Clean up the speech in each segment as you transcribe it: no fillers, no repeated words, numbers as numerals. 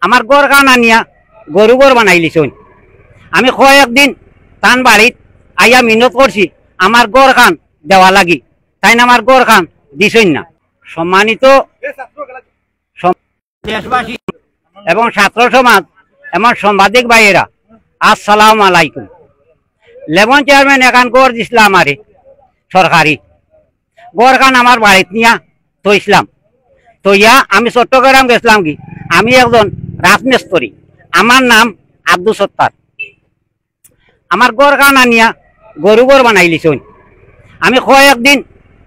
আমার গড় খান আনিয়া গরু গড় বানাই লিছুন। আমি কয়েকদিন তান বাড়িত আইয়া মিনত করছি আমার গড় খান দেওয়া লাগি, তাই না আমার গড় খান দিছই না। সম্মানিত দেশবাসী এবং ছাত্র সমাজ এবং সাংবাদিক ভাইয়েরা, আসসালামু আলাইকুম। লেমন চেয়ারম্যান এখান গড় দিছিলাম আমারে সরকারি গড় খান আমার বাড়িত নিয়া তৈছিলাম। তৈয়া আমি চট্টগ্রাম গেছিলাম কি, আমি একজন রাজমিস্ত্রি, আমার নাম আব্দুল সত্তার। আমার গড় খান আনিয়া গরু গড় বানাই লিছুন। আমি কয়েকদিন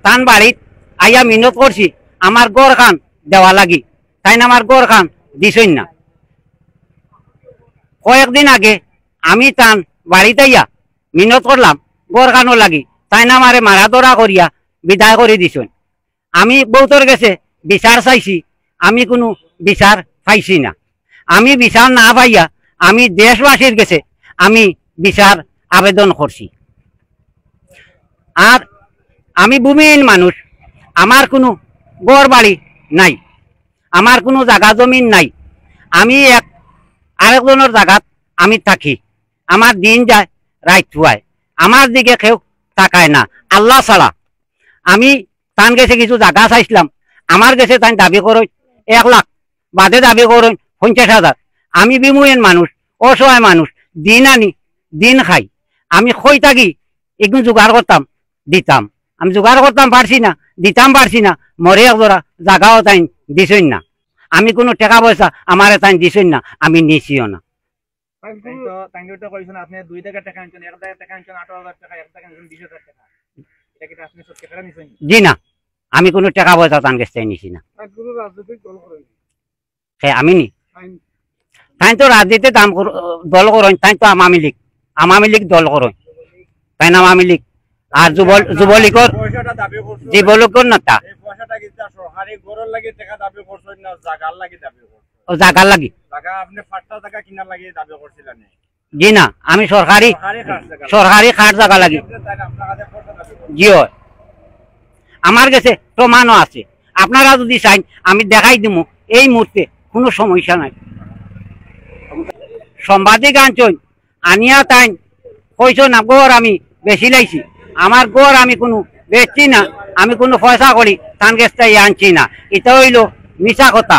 তান বাড়িত আইয়া মিনত করছি আমার গড় খান দেওয়া লাগি, তাই না আমার গড় খান দিছই না। কয়েকদিন আগে আমি তান বাড়িতে আইয়া মিনত করলাম গড় খানও লাগি, তাই না আমারে মারা ধরা করিয়া বিদায় করে দিছুন। আমি বহুতর গেছে বিচার চাইছি, আমি কোনো বিচার পাইছি না। আমি বিচার না পাইয়া আমি দেশবাসীর গেছে আমি বিচার আবেদন করছি। আর আমি ভূমিহীন মানুষ, আমার কোনো গড় বাড়ি নাই, আমার কোনো জায়গা জমিন নাই। আমি আরেকজনের জায়গাত আমি থাকি, আমার দিন যায় রাত হয়, আমার দিকে কেউ তাকায় না আল্লাহ ছাড়া। আমি তান গেছে কিছু জায়গা চাইছিলাম, আমার গেছে তাই দাবি করো 1 লাখ, বাদে দাবি করো 50,000। আমি বিমুহীন মানুষ, অসহায় মানুষ, দিন আনি দিন খাই। আমি কই থাকি একটু জোগাড় করতাম দিতাম, আমি জোগাড় করতাম পারছি না, দিতাম পারছি না। মরে একজোড়া জায়গাও তাই দিছই না। আমি কোনো টাকা পয়সা আমার তাই দিছই না, আমি নিছিও না। জি না, আমি কোনো টাকা পয়সা তান কাছ থেকে নিছি না। আমি নি তাই তো রাজনীতি দল করেন, তাই তো আওয়ামী লীগ দল করেন, তাই না আওয়ামী লীগ। আর যুবলীগর না তা জাগার লাগি। জি না, আমি সরকারি খাট জায়গা লাগি। জি হয়, আমার কাছে প্রমাণও আছে। আপনারা যদি চাই আমি দেখাই দিব, এই মুহূর্তে কোনো সমস্যা নাই। সাংবাদিক আনছন আনিয়া তাই কইছ না গড় আমি বেশি লাইছি, আমার গড় আমি কোনো বেচছি না, আমি কোনো পয়সা করি তান কাছ থেকে আনছি না। এটা হইল মিছা কথা।